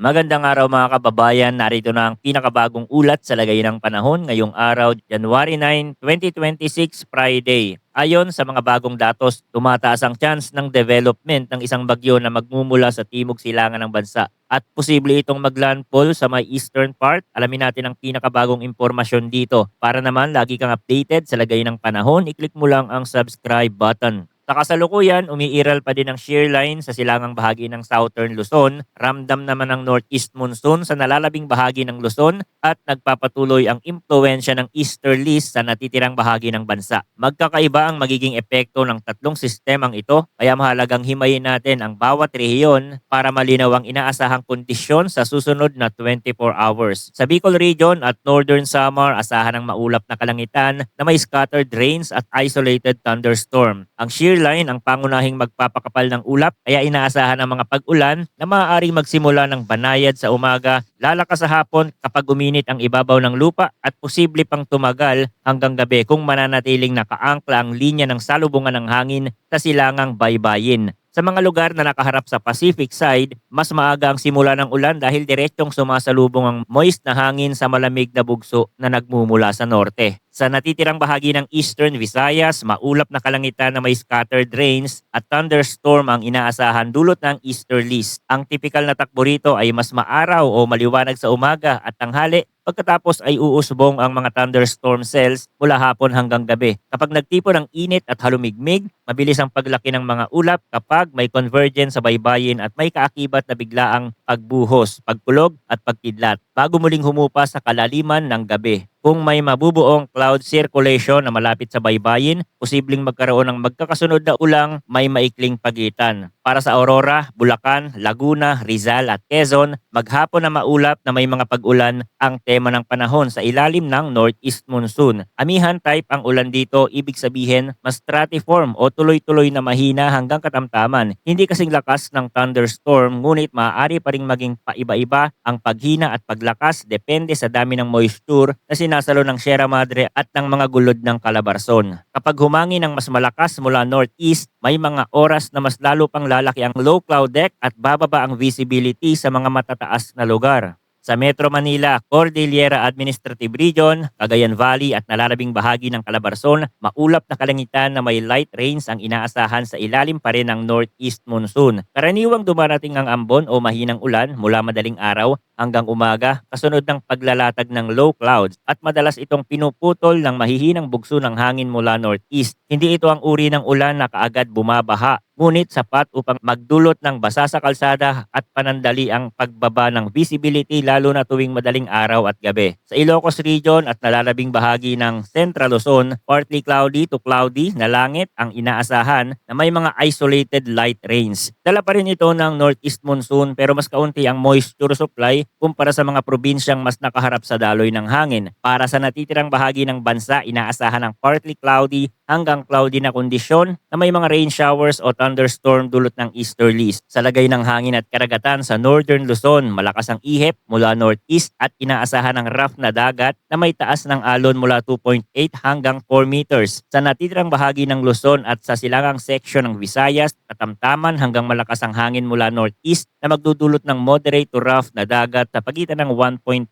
Magandang araw mga kababayan, narito na ang pinakabagong ulat sa lagay ng panahon ngayong araw, January 9, 2026, Friday. Ayon sa mga bagong datos, tumataas ang chance ng development ng isang bagyo na magmumula sa timog silangan ng bansa at posible itong maglandfall sa may eastern part. Alamin natin ang pinakabagong impormasyon dito. Para naman lagi kang updated sa lagay ng panahon, i-click mo lang ang subscribe button. Sa kasalukuyan, umiiral pa din ang shear line sa silangang bahagi ng Southern Luzon. Ramdam naman ang northeast monsoon sa nalalabing bahagi ng Luzon at nagpapatuloy ang impluensya ng easterlies sa natitirang bahagi ng bansa. Magkakaiba ang magiging epekto ng tatlong sistemang ito, kaya mahalagang himayin natin ang bawat rehiyon para malinaw ang inaasahang kondisyon sa susunod na 24 hours. Sa Bicol Region at Northern Samar, asahan ang maulap na kalangitan na may scattered rains at isolated thunderstorm. Ang shear line ang pangunahing magpapakapal ng ulap, kaya inaasahan ang mga pag-ulan na maaaring magsimula ng banayad sa umaga, lalakas sa hapon kapag uminit ang ibabaw ng lupa at posible pang tumagal hanggang gabi kung mananatiling nakaangkla ang linya ng salubungan ng hangin sa silangang baybayin. Sa mga lugar na nakaharap sa Pacific side, mas maaga ang simula ng ulan dahil diretsong sumasalubong ang moist na hangin sa malamig na bugso na nagmumula sa norte. Sa natitirang bahagi ng Eastern Visayas, maulap na kalangitan na may scattered rains at thunderstorm ang inaasahan dulot ng easterlies. Ang tipikal na takbo rito ay mas maaraw o maliwanag sa umaga at tanghali. Pagkatapos ay uusbong ang mga thunderstorm cells mula hapon hanggang gabi. Kapag nagtipon ng init at halumigmig, mabilis ang paglaki ng mga ulap kapag may convergence sa baybayin at may kaakibat na biglaang pagbuhos, pagkulog at pagkidlat bago muling humupa sa kalaliman ng gabi. Kung may mabubuong cloud circulation na malapit sa baybayin, posibleng magkaroon ng magkakasunod na ulang may maikling pagitan. Para sa Aurora, Bulacan, Laguna, Rizal at Quezon, maghapon na maulap na may mga pag-ulan ang tema ng panahon sa ilalim ng northeast monsoon. Amihan type ang ulan dito, ibig sabihin mas stratiform o tuloy-tuloy na mahina hanggang katamtaman. Hindi kasing lakas ng thunderstorm, ngunit maaari pa ring maging paiba-iba ang paghina at paglakas depende sa dami ng moisture na sinasalo ng Sierra Madre at ng mga gulod ng Calabarzon. Kapag humangin ng mas malakas mula northeast, may mga oras na mas lalo pang lalaki ang low cloud deck at bababa ang visibility sa mga matataas na lugar. Sa Metro Manila, Cordillera Administrative Region, Cagayan Valley at nalalabing bahagi ng Calabarzon, maulap na kalangitan na may light rains ang inaasahan sa ilalim pa rin ng northeast monsoon. Karaniwang dumarating ang ambon o mahinang ulan mula madaling araw hanggang umaga kasunod ng paglalatag ng low clouds at madalas itong pinuputol ng mahihinang bugso ng hangin mula northeast. Hindi ito ang uri ng ulan na kaagad bumabaha, ngunit sapat upang magdulot ng basa sa kalsada at panandali ang pagbaba ng visibility lalo na tuwing madaling araw at gabi. Sa Ilocos Region at nalalabing bahagi ng Central Luzon, partly cloudy to cloudy na langit ang inaasahan na may mga isolated light rains. Dala pa rin ito ng northeast monsoon pero mas kaunti ang moisture supply kumpara sa mga probinsyang mas nakaharap sa daloy ng hangin. Para sa natitirang bahagi ng bansa, inaasahan ng partly cloudy hanggang cloudy na kondisyon na may mga rain showers o thunderstorm dulot ng easterlies. Sa lagay ng hangin at karagatan sa Northern Luzon, malakas ang ihip mula northeast at inaasahan ng rough na dagat na may taas ng alon mula 2.8 hanggang 4 meters. Sa natitirang bahagi ng Luzon at sa silangang section ng Visayas, katamtaman hanggang malakas ang hangin mula northeast na magdudulot ng moderate to rough na dagat sa pagitan ng 1.5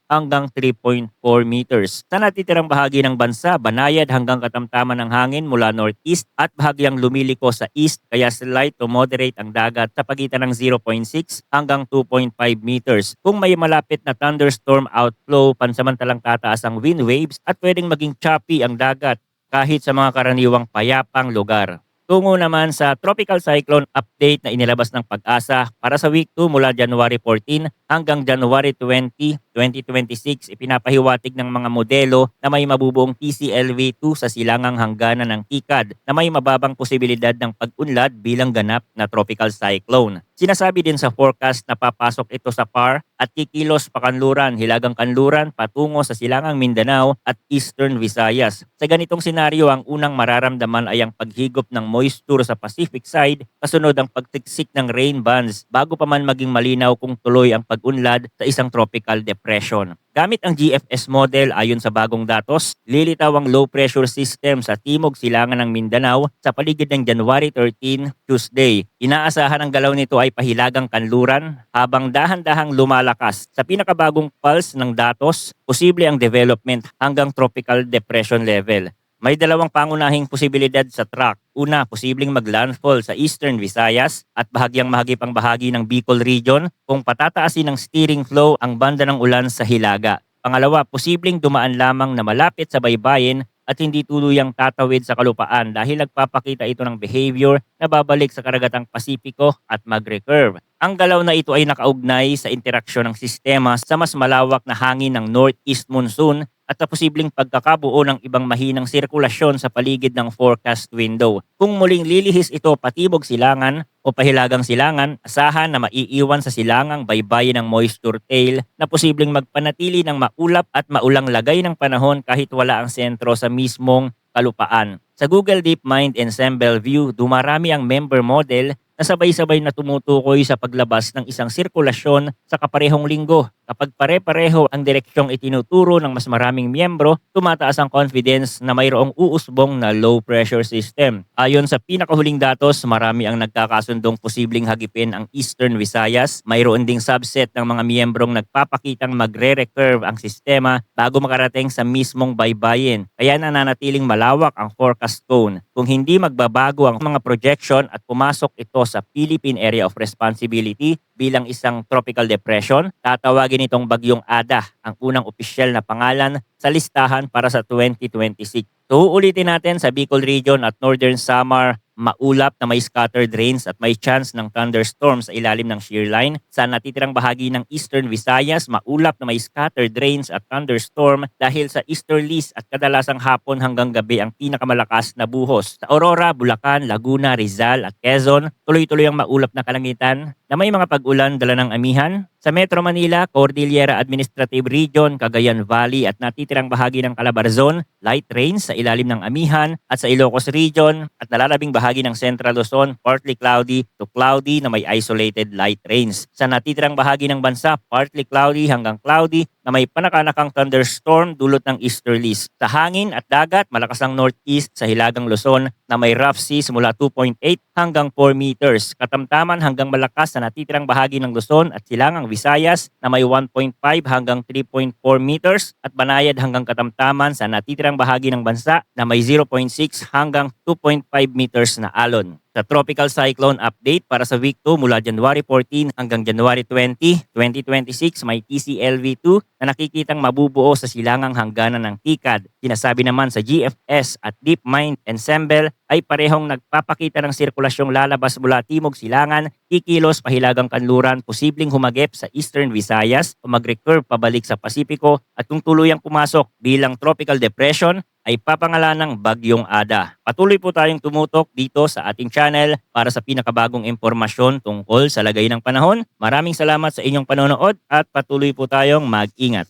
hanggang 3.4 meters. Sa natitirang bahagi ng bansa, banayad hanggang katamtaman ng hangin mula northeast at bahagyang lumiliko sa east kaya slight to moderate ang dagat sa pagitan ng 0.6 hanggang 2.5 meters. Kung may malapit na thunderstorm outflow, pansamantalang tataas ang wind waves at pwedeng maging choppy ang dagat kahit sa mga karaniwang payapang lugar. Tungo naman sa tropical cyclone update na inilabas ng Pag-asa para sa week 2 mula January 14 hanggang January 20, 2026, ipinapahiwatig ng mga modelo na may mabubuong TCLV2 sa silangang hangganan ng TICAD na may mababang posibilidad ng pag-unlad bilang ganap na tropical cyclone. Sinasabi din sa forecast na papasok ito sa PAR at kikilos pakanluran, hilagang kanluran patungo sa silangang Mindanao at Eastern Visayas. Sa ganitong senaryo, ang unang mararamdaman ay ang paghigop ng moisture sa Pacific side kasunod ang pagtiksik ng rain bands bago pa man maging malinaw kung tuloy ang pag-unlad sa isang tropical depression. depression. Gamit ang GFS model ayon sa bagong datos, lilitaw ang low pressure system sa timog silangan ng Mindanao sa paligid ng January 13, Tuesday. Inaasahan ang galaw nito ay pahilagang kanluran habang dahan-dahang lumalakas. Sa pinakabagong pulse ng datos, posible ang development hanggang tropical depression level. May dalawang pangunahing posibilidad sa track. Una, posibleng maglandfall sa Eastern Visayas at bahagyang mahagipang bahagi ng Bicol Region kung patataasin ng steering flow ang banda ng ulan sa Hilaga. Pangalawa, posibleng dumaan lamang na malapit sa baybayin at hindi tuluyang tatawid sa kalupaan dahil nagpapakita ito ng behavior na babalik sa karagatang Pasipiko at mag-recurve. Ang galaw na ito ay nakaugnay sa interaksyon ng sistema sa mas malawak na hangin ng northeast monsoon at sa posibleng pagkakabuo ng ibang mahinang sirkulasyon sa paligid ng forecast window. Kung muling lilihis ito patibog silangan o pahilagang silangan, asahan na maiiwan sa silangang baybayin ng moisture tail na posibleng magpanatili ng maulap at maulang lagay ng panahon kahit wala ang sentro sa mismong kalupaan. Sa Google DeepMind Ensemble View, dumarami ang member model na sabay-sabay na tumutukoy sa paglabas ng isang sirkulasyon sa kaparehong linggo. Kapag pare-pareho ang direksyong itinuturo ng mas maraming miyembro, tumataas ang confidence na mayroong uusbong na low pressure system. Ayon sa pinakahuling datos, marami ang nagkakasundong posibleng hagipin ang Eastern Visayas. Mayroon ding subset ng mga miyembrong nagpapakitang magre-recurve ang sistema bago makarating sa mismong baybayin. Kaya nananatiling malawak ang forecast cone. Kung hindi magbabago ang mga projection at pumasok ito sa Philippine Area of Responsibility bilang isang tropical depression, tatawagin itong Bagyong Ada, ang unang opisyal na pangalan sa listahan para sa 2026. So uulitin natin sa Bicol Region at Northern Samar, maulap na may scattered rains at may chance ng thunderstorms sa ilalim ng shear line. Sa natitirang bahagi ng Eastern Visayas, maulap na may scattered rains at thunderstorm dahil sa easterlies at kadalasang hapon hanggang gabi ang pinakamalakas na buhos. Sa Aurora, Bulacan, Laguna, Rizal at Quezon, tuloy-tuloy ang maulap na kalangitan na may mga pag-ulan dala ng amihan. Sa Metro Manila, Cordillera Administrative Region, Cagayan Valley at natitirang bahagi ng Calabarzon, light rains sa ilalim ng amihan at sa Ilocos Region at nalalabing bahagi ng Central Luzon, partly cloudy to cloudy na may isolated light rains. Sa natitirang bahagi ng bansa, partly cloudy hanggang cloudy na may panakanakang thunderstorm dulot ng easterlies. Sa hangin at dagat, malakas ang northeast sa Hilagang Luzon na may rough seas mula 2.8 hanggang 4 meters. Katamtaman hanggang malakas sa natitirang bahagi ng Luzon at Silangang Visayas na may 1.5 hanggang 3.4 meters at banayad hanggang katamtaman sa natitirang bahagi ng bansa na may 0.6 hanggang 2.5 meters na alon. Sa Tropical Cyclone Update para sa week 2 mula January 14 hanggang January 20, 2026 may TCLV2 na nakikitang mabubuo sa silangang hangganan ng TICAD. Sinasabi naman sa GFS at DeepMind Ensemble ay parehong nagpapakita ng sirkulasyong lalabas mula timog silangan, kikilos pahilagang kanluran, posibleng humagip sa Eastern Visayas o mag-recurve pabalik sa Pasipiko at kung tuluyang pumasok bilang tropical depression ay papangalan ng Bagyong Ada. Patuloy po tayong tumutok dito sa ating channel para sa pinakabagong impormasyon tungkol sa lagay ng panahon. Maraming salamat sa inyong panonood at patuloy po tayong mag-ingat.